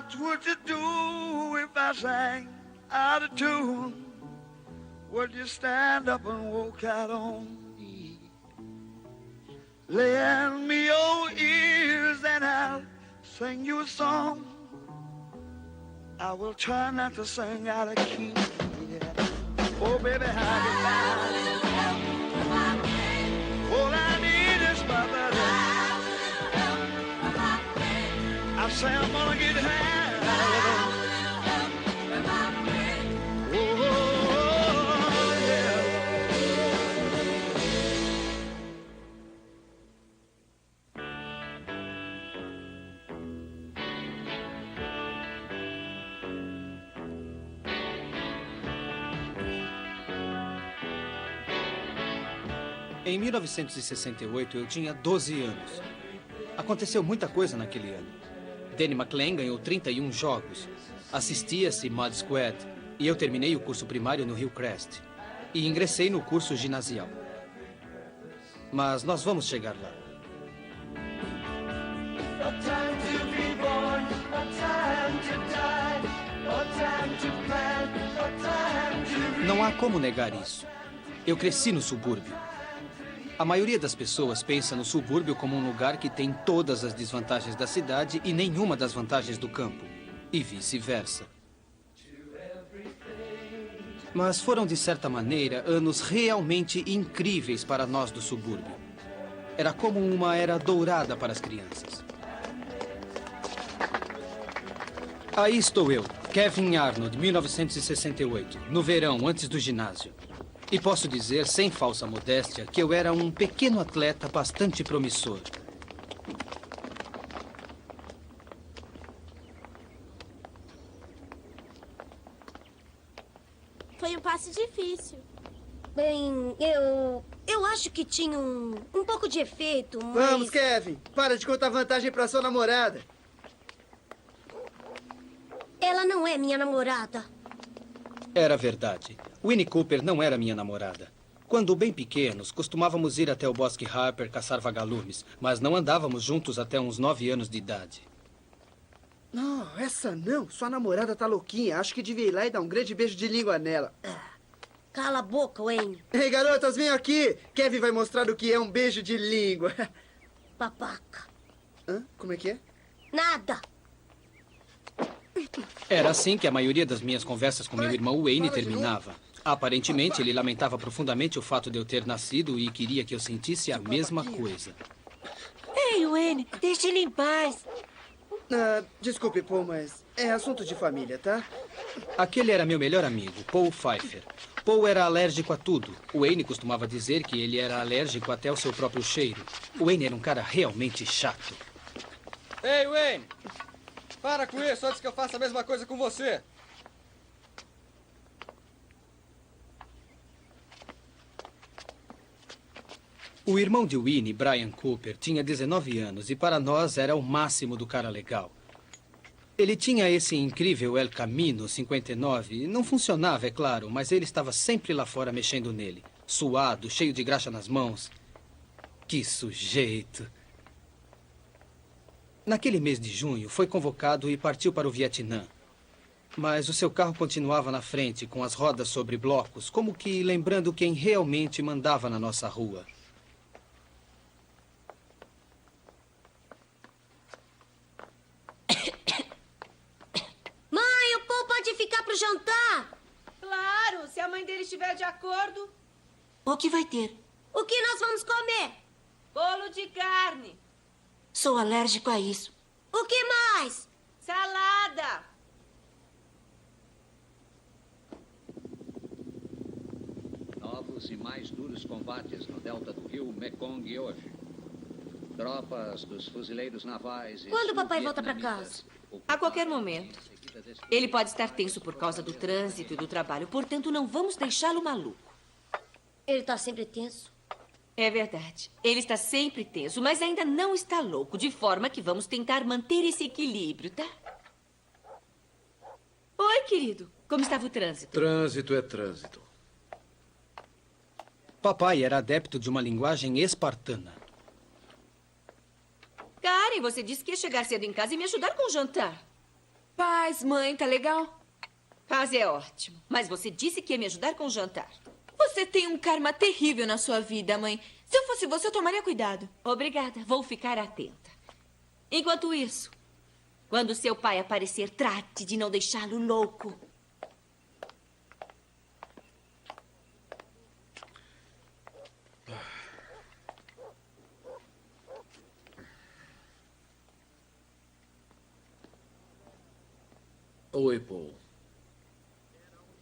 What would you do if I sang out of tune? Would you stand up and walk out on me? Lend me your ears and I'll sing you a song. I will try not to sing out of key. Yeah. Oh, baby, how you down? All I need is my buddy. I say I'm gonna get high. Oh, yeah. Em 1968, eu tinha 12 anos. Aconteceu muita coisa naquele ano. Danny McLean ganhou 31 jogos. Assistia-se Mud Squad. E eu terminei o curso primário no Hillcrest. E ingressei no curso ginasial. Mas nós vamos chegar lá. Não há como negar isso. Eu cresci no subúrbio. A maioria das pessoas pensa no subúrbio como um lugar que tem todas as desvantagens da cidade e nenhuma das vantagens do campo. E vice-versa. Mas foram, de certa maneira, anos realmente incríveis para nós do subúrbio. Era como uma era dourada para as crianças. Aí estou eu, Kevin Arnold, 1968, no verão, antes do ginásio. E posso dizer, sem falsa modéstia, que eu era um pequeno atleta bastante promissor. Foi um passe difícil. Bem, eu acho que tinha um pouco de efeito, mas... Vamos, Kevin. Para de contar vantagem pra sua namorada. Ela não é minha namorada. Era verdade. Winnie Cooper não era minha namorada. Quando bem pequenos, costumávamos ir até o Bosque Harper caçar vagalumes, mas não andávamos juntos até uns 9 anos de idade. Não, essa não. Sua namorada tá louquinha. Acho que devia ir lá e dar um grande beijo de língua nela. Cala a boca, Wayne. Ei, garotas, venham aqui. Kevin vai mostrar o que é um beijo de língua. Babaca. Hã? Como é que é? Nada. Era assim que a maioria das minhas conversas com meu irmão Wayne terminava. Aparentemente, ele lamentava profundamente o fato de eu ter nascido e queria que eu sentisse a mesma coisa. Ei, Wayne, deixe ele em paz. Desculpe, Paul, mas é assunto de família, tá? Aquele era meu melhor amigo, Paul Pfeiffer. Paul era alérgico a tudo. O Wayne costumava dizer que ele era alérgico até ao seu próprio cheiro. O Wayne era um cara realmente chato. Ei, Wayne! Para com isso antes que eu faça a mesma coisa com você. O irmão de Winnie, Brian Cooper, tinha 19 anos e para nós era o máximo do cara legal. Ele tinha esse incrível El Camino 59. Não funcionava, é claro, mas ele estava sempre lá fora mexendo nele. Suado, cheio de graxa nas mãos. Que sujeito! Naquele mês de junho, foi convocado e partiu para o Vietnã. Mas o seu carro continuava na frente, com as rodas sobre blocos, como que lembrando quem realmente mandava na nossa rua. Mãe, o Paul pode ficar pro jantar. Claro, se a mãe dele estiver de acordo. O que vai ter? O que nós vamos comer? Bolo de carne. Sou alérgico a isso. O que mais? Salada. Novos e mais duros combates no delta do rio Mekong hoje. Tropas dos fuzileiros navais e Quando o papai volta pra casa? A qualquer momento. Ele pode estar tenso por causa do trânsito e do trabalho, portanto, não vamos deixá-lo maluco. Ele tá sempre tenso. É verdade. Ele está sempre tenso, mas ainda não está louco, de forma que vamos tentar manter esse equilíbrio, tá? Oi, querido. Como estava o trânsito? Trânsito é trânsito. Papai era adepto de uma linguagem espartana. Karen, você disse que ia chegar cedo em casa e me ajudar com o jantar. Paz, mãe, tá legal? Paz é ótimo. Mas você disse que ia me ajudar com o jantar. Você tem um karma terrível na sua vida, mãe. Se eu fosse você, eu tomaria cuidado. Obrigada. Vou ficar atenta. Enquanto isso, quando seu pai aparecer, trate de não deixá-lo louco. Oi, Paul.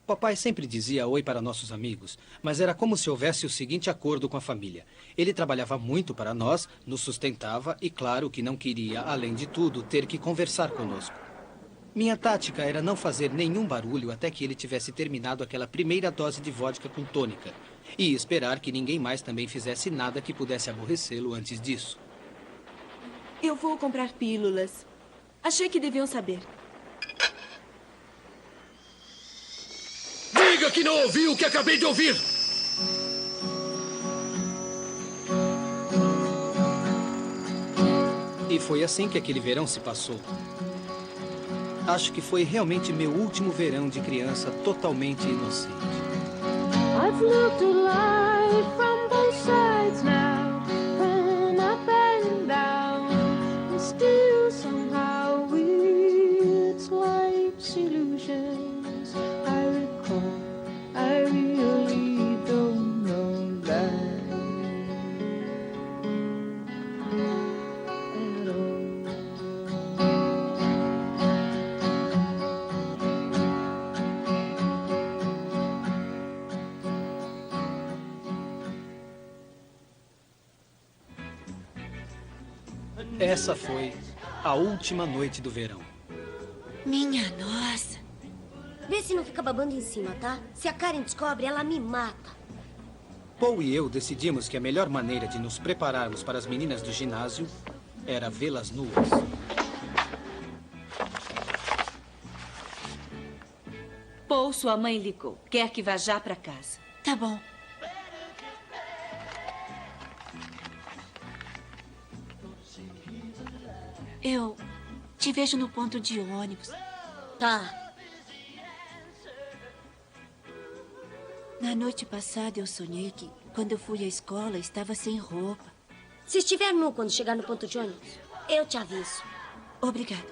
Papai sempre dizia oi para nossos amigos, mas era como se houvesse o seguinte acordo com a família. Ele trabalhava muito para nós, nos sustentava e, claro, que não queria, além de tudo, ter que conversar conosco. Minha tática era não fazer nenhum barulho até que ele tivesse terminado aquela primeira dose de vodka com tônica e esperar que ninguém mais também fizesse nada que pudesse aborrecê-lo antes disso. Eu vou comprar pílulas. Achei que deviam saber. Diga que não ouviu o que acabei de ouvir! E foi assim que aquele verão se passou. Acho que foi realmente meu último verão de criança totalmente inocente. I've looked at life from both sides now, and up and down, and still somehow it's life's illusions I recall. I really don't know that at all. Essa foi a última noite do verão. Minha nossa. Vê se não fica babando em cima, tá? Se a Karen descobre, ela me mata. Paul e eu decidimos que a melhor maneira de nos prepararmos para as meninas do ginásio era vê-las nuas. Paul, sua mãe ligou. Quer que vá já para casa. Tá bom. Eu te vejo no ponto de ônibus. Tá. Na noite passada eu sonhei que, quando eu fui à escola, estava sem roupa. Se estiver nu quando chegar no ponto de ônibus, eu te aviso. Obrigada.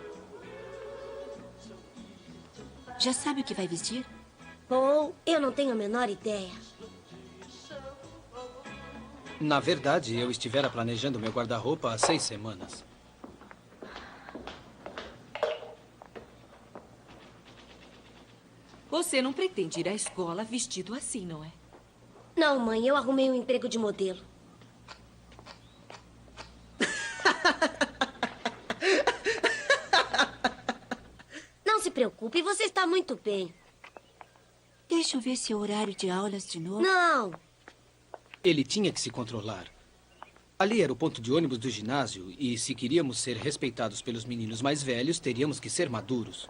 Já sabe o que vai vestir? Paul, eu não tenho a menor ideia. Na verdade, eu estivera planejando meu guarda-roupa há 6 semanas. Você não pretende ir à escola vestido assim, não é? Não, mãe, eu arrumei um emprego de modelo. Não se preocupe, você está muito bem. Deixa eu ver seu horário de aulas de novo. Não. Ele tinha que se controlar. Ali era o ponto de ônibus do ginásio e, se queríamos ser respeitados pelos meninos mais velhos, teríamos que ser maduros.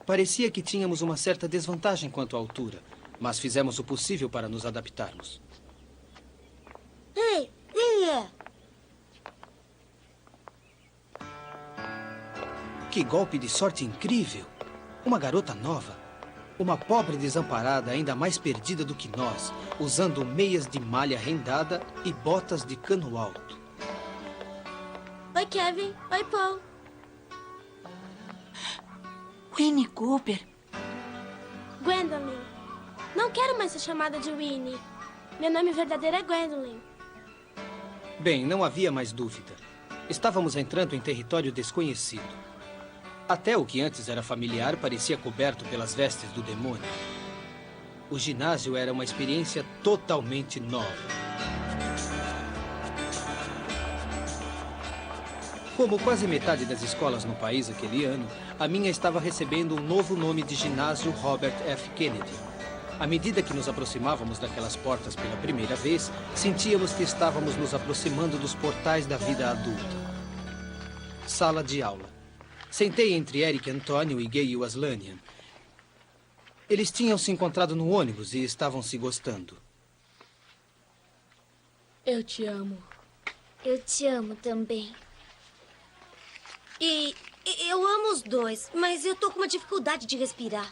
Parecia que tínhamos uma certa desvantagem quanto à altura, mas fizemos o possível para nos adaptarmos. Ei, quem é? Que golpe de sorte incrível! Uma garota nova. Uma pobre desamparada ainda mais perdida do que nós, usando meias de malha rendada e botas de cano alto. Oi, Kevin. Oi, Paul. Winnie Cooper. Gwendolyn. Não quero mais ser chamada de Winnie. Meu nome verdadeiro é Gwendolyn. Bem, não havia mais dúvida. Estávamos entrando em território desconhecido. Até o que antes era familiar parecia coberto pelas vestes do demônio. O ginásio era uma experiência totalmente nova. Como quase metade das escolas no país aquele ano, a minha estava recebendo um novo nome de ginásio Robert F. Kennedy. À medida que nos aproximávamos daquelas portas pela primeira vez, sentíamos que estávamos nos aproximando dos portais da vida adulta. Sala de aula. Sentei entre Eric Antônio e Gay Waslanian. Eles tinham se encontrado no ônibus e estavam se gostando. Eu te amo. Eu te amo também. E eu amo os dois, mas eu tô com uma dificuldade de respirar.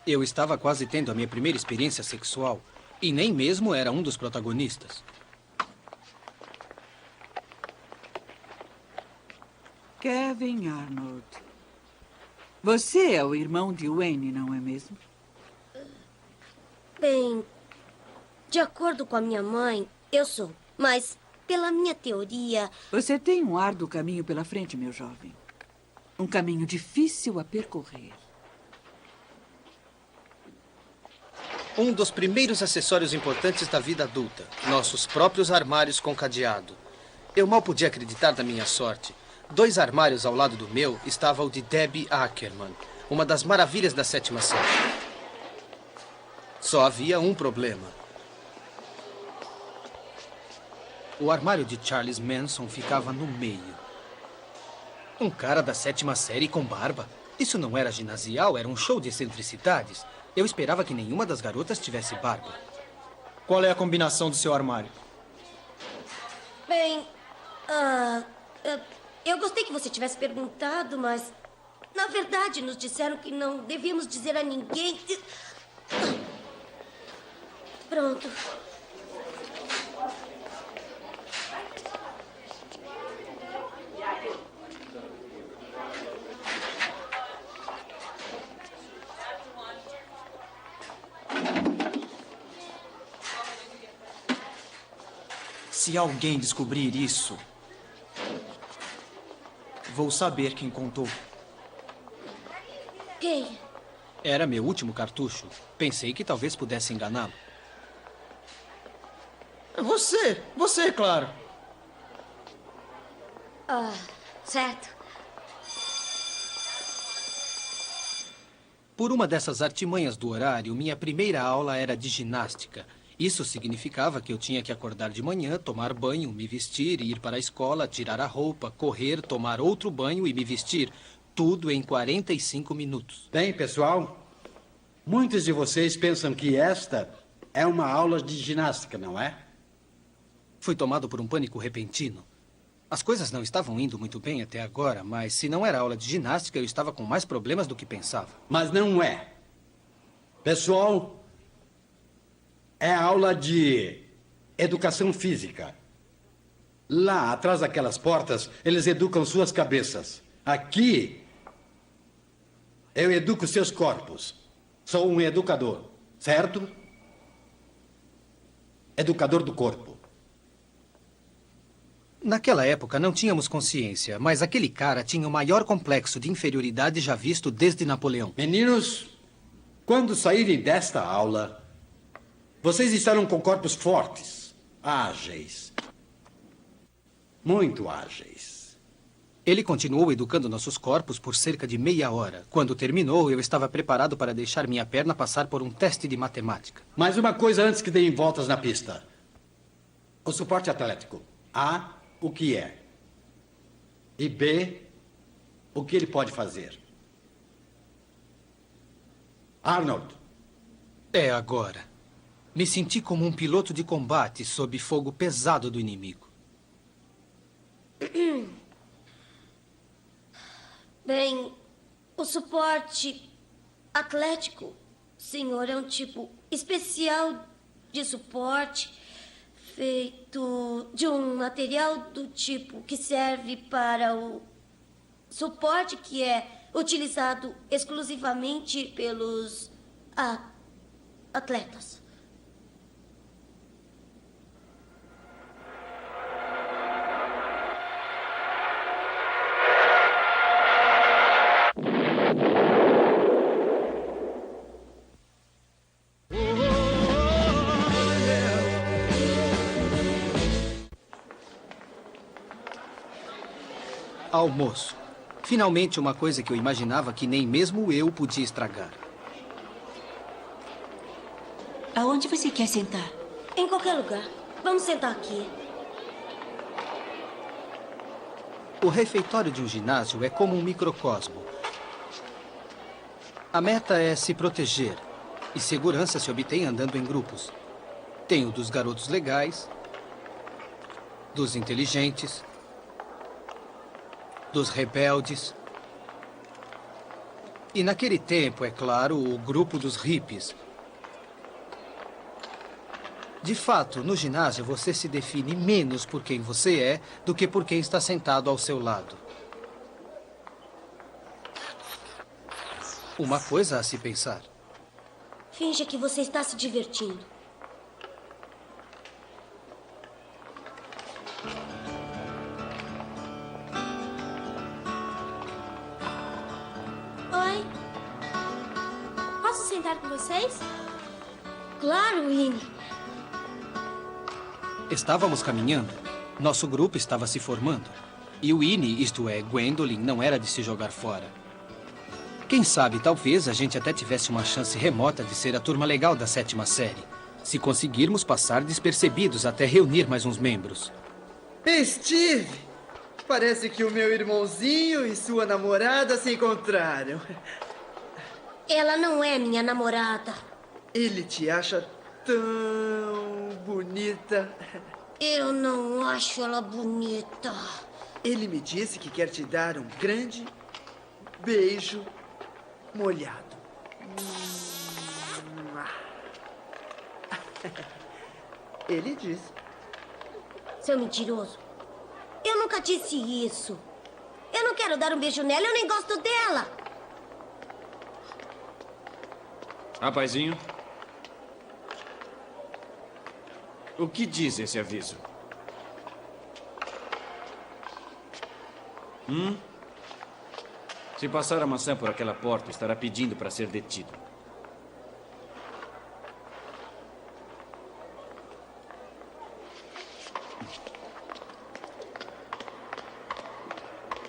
Eu estava quase tendo a minha primeira experiência sexual e nem mesmo era um dos protagonistas. Kevin Arnold. Você é o irmão de Wayne, não é mesmo? Bem, de acordo com a minha mãe, eu sou. Mas, pela minha teoria... Você tem um árduo caminho pela frente, meu jovem. Um caminho difícil a percorrer. Um dos primeiros acessórios importantes da vida adulta. Nossos próprios armários com cadeado. Eu mal podia acreditar na minha sorte. 2 armários ao lado do meu estava o de Debbie Ackerman, uma das maravilhas da 7ª série. Só havia um problema. O armário de Charles Manson ficava no meio. Um cara da 7ª série com barba? Isso não era ginasial, era um show de excentricidades. Eu esperava que nenhuma das garotas tivesse barba. Qual é a combinação do seu armário? Bem, eu gostei que você tivesse perguntado, mas... Na verdade, nos disseram que não devíamos dizer a ninguém... Pronto. Se alguém descobrir isso, vou saber quem contou. Quem? Era meu último cartucho. Pensei que talvez pudesse enganá-lo. Você, claro. Certo. Por uma dessas artimanhas do horário, minha primeira aula era de ginástica. Isso significava que eu tinha que acordar de manhã, tomar banho, me vestir, ir para a escola, tirar a roupa, correr, tomar outro banho e me vestir. Tudo em 45 minutos. Bem, pessoal, muitos de vocês pensam que esta é uma aula de ginástica, não é? Fui tomado por um pânico repentino. As coisas não estavam indo muito bem até agora, mas se não era aula de ginástica, eu estava com mais problemas do que pensava. Mas não é. Pessoal, é aula de educação física. Lá, atrás daquelas portas, eles educam suas cabeças. Aqui, eu educo seus corpos. Sou um educador, certo? Educador do corpo. Naquela época, não tínhamos consciência, mas aquele cara tinha o maior complexo de inferioridade já visto desde Napoleão. Meninos, quando saírem desta aula, vocês estarão com corpos fortes, ágeis. Muito ágeis. Ele continuou educando nossos corpos por cerca de meia hora. Quando terminou, eu estava preparado para deixar minha perna passar por um teste de matemática. Mais uma coisa antes que deem voltas na pista. O suporte atlético. A, o que é? E B, o que ele pode fazer? Arnold. É agora. Me senti como um piloto de combate sob fogo pesado do inimigo. Bem, o suporte atlético, senhor, é um tipo especial de suporte feito de um material do tipo que serve para o suporte que é utilizado exclusivamente pelos atletas. Almoço. Finalmente uma coisa que eu imaginava que nem mesmo eu podia estragar. Aonde você quer sentar? Em qualquer lugar. Vamos sentar aqui. O refeitório de um ginásio é como um microcosmo. A meta é se proteger, e segurança se obtém andando em grupos. Tem o dos garotos legais, dos inteligentes dos rebeldes. E naquele tempo, é claro, o grupo dos hippies. De fato, no ginásio você se define menos por quem você é do que por quem está sentado ao seu lado. Uma coisa a se pensar. Finja que você está se divertindo. Oi. Posso sentar com vocês? Claro, Winnie. Estávamos caminhando. Nosso grupo estava se formando. E o Winnie, isto é, Gwendolyn, não era de se jogar fora. Quem sabe, talvez a gente até tivesse uma chance remota de ser a turma legal da 7ª série. Se conseguirmos passar despercebidos até reunir mais uns membros. Steve! Parece que o meu irmãozinho e sua namorada se encontraram. Ela não é minha namorada. Ele te acha tão bonita. Eu não acho ela bonita. Ele me disse que quer te dar um grande beijo molhado. Ele disse. Seu mentiroso. Eu nunca disse isso. Eu não quero dar um beijo nela, eu nem gosto dela. Rapazinho. O que diz esse aviso? Se passar a maçã por aquela porta, estará pedindo para ser detido.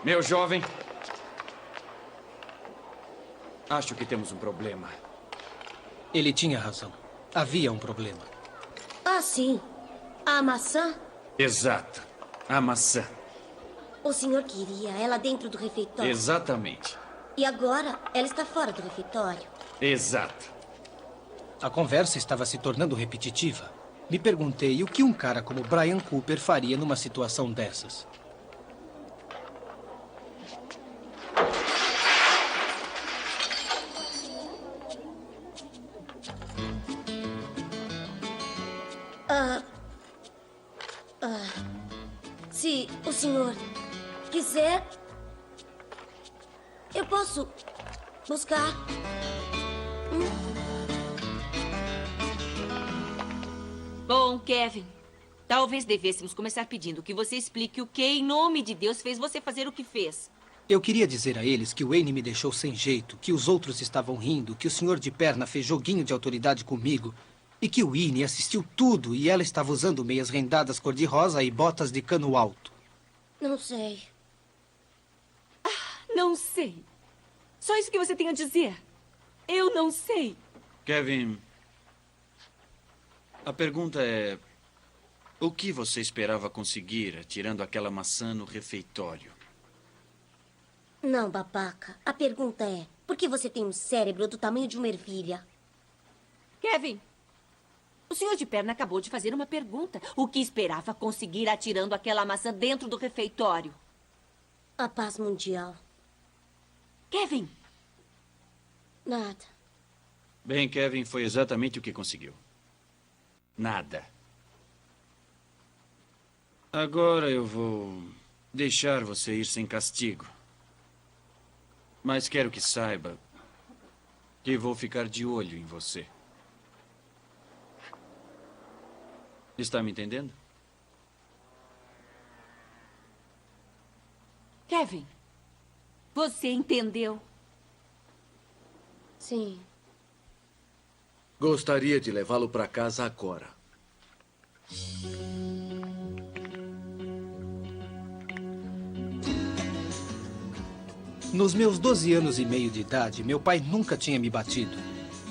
Meu jovem, acho que temos um problema. Ele tinha razão. Havia um problema. Ah, sim. A maçã? Exato. A maçã. O senhor queria ela dentro do refeitório. Exatamente. E agora ela está fora do refeitório. Exato. A conversa estava se tornando repetitiva. Me perguntei o que um cara como Brian Cooper faria numa situação dessas. Se o senhor quiser, eu posso buscar. Bom, Kevin, talvez devêssemos começar pedindo que você explique o que, em nome de Deus, fez você fazer o que fez. Eu queria dizer a eles que o Wayne me deixou sem jeito, que os outros estavam rindo, que o senhor de perna fez joguinho de autoridade comigo e que o Winnie assistiu tudo e ela estava usando meias rendadas cor-de-rosa e botas de cano alto. Não sei. Não sei. Só isso que você tem a dizer. Eu não sei. Kevin, a pergunta é... O que você esperava conseguir atirando aquela maçã no refeitório? Não, babaca. A pergunta é... Por que você tem um cérebro do tamanho de uma ervilha? Kevin, o senhor de perna acabou de fazer uma pergunta. O que esperava conseguir atirando aquela maçã dentro do refeitório? A paz mundial. Kevin! Nada. Bem, Kevin, foi exatamente o que conseguiu. Nada. Agora eu vou deixar você ir sem castigo. Mas quero que saiba que vou ficar de olho em você. Está me entendendo? Kevin, você entendeu? Sim. Gostaria de levá-lo para casa agora. Nos meus 12 anos e meio de idade, meu pai nunca tinha me batido,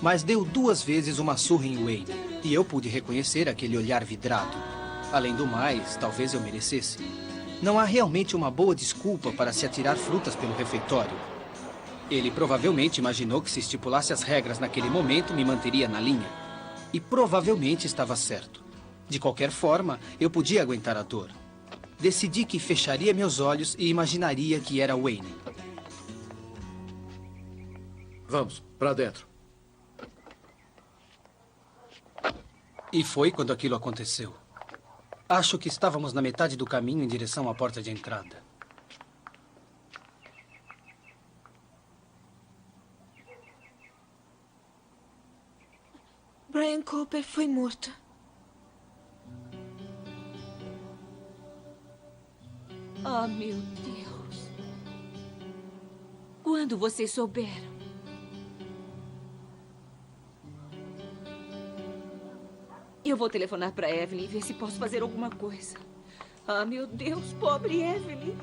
mas deu 2 vezes uma surra em Wayne. E eu pude reconhecer aquele olhar vidrado. Além do mais, talvez eu merecesse. Não há realmente uma boa desculpa para se atirar frutas pelo refeitório. Ele provavelmente imaginou que se estipulasse as regras naquele momento, me manteria na linha. E provavelmente estava certo. De qualquer forma, eu podia aguentar a dor. decidi que fecharia meus olhos e imaginaria que era Wayne. Vamos, pra dentro. E foi quando aquilo aconteceu. Acho que estávamos na metade do caminho em direção à porta de entrada. Brian Cooper foi morto. Oh, meu Deus. Quando vocês souberam? Eu vou telefonar para Evelyn e ver se posso fazer alguma coisa. Ah, meu Deus, pobre Evelyn.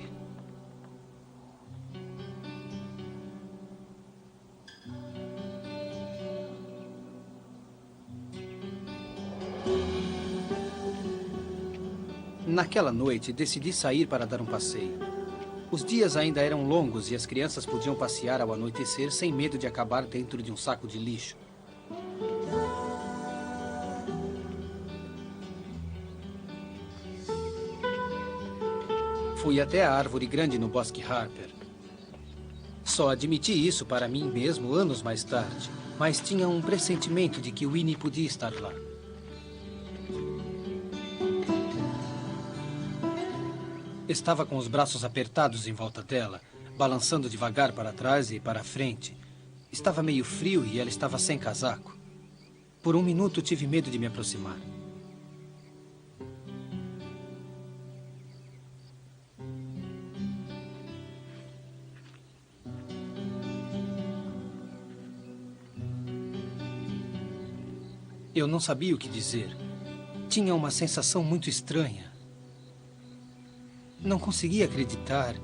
Naquela noite, decidi sair para dar um passeio. Os dias ainda eram longos e as crianças podiam passear ao anoitecer sem medo de acabar dentro de um saco de lixo. Fui até a árvore grande no Bosque Harper. Só admiti isso para mim mesmo anos mais tarde, mas tinha um pressentimento de que Winnie podia estar lá. Estava com os braços apertados em volta dela, balançando devagar para trás e para frente. Estava meio frio e ela estava sem casaco. Por um minuto tive medo de me aproximar. Eu não sabia o que dizer. Tinha uma sensação muito estranha. Não conseguia acreditar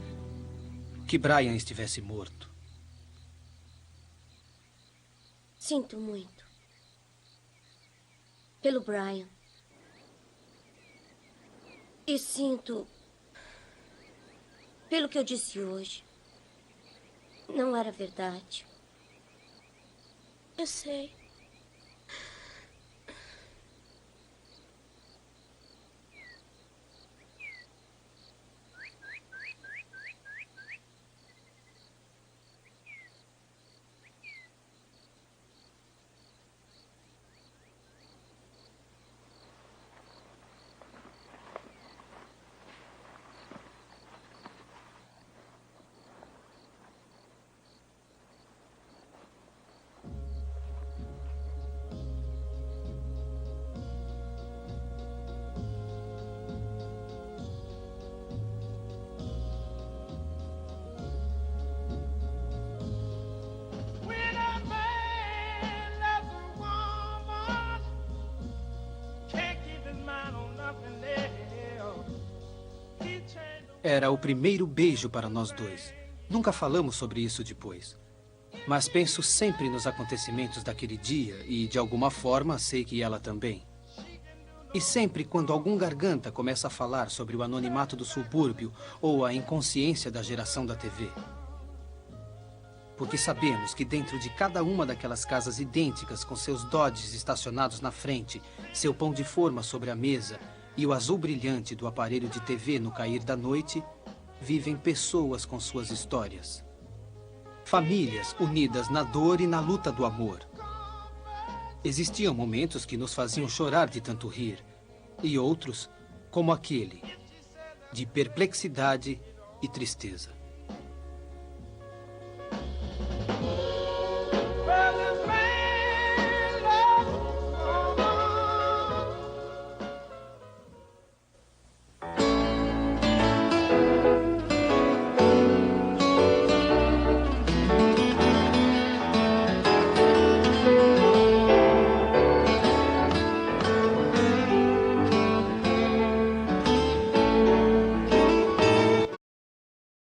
que Brian estivesse morto. Sinto muito. Pelo Brian. E sinto pelo que eu disse hoje. Não era verdade. Eu sei. Era o primeiro beijo para nós dois. Nunca falamos sobre isso depois. Mas penso sempre nos acontecimentos daquele dia e, de alguma forma, sei que ela também. E sempre quando algum garganta começa a falar sobre o anonimato do subúrbio ou a inconsciência da geração da TV. Porque sabemos que dentro de cada uma daquelas casas idênticas, com seus Dodges estacionados na frente, seu pão de forma sobre a mesa e o azul brilhante do aparelho de TV no cair da noite, vivem pessoas com suas histórias. Famílias unidas na dor e na luta do amor. Existiam momentos que nos faziam chorar de tanto rir, e outros, como aquele, de perplexidade e tristeza.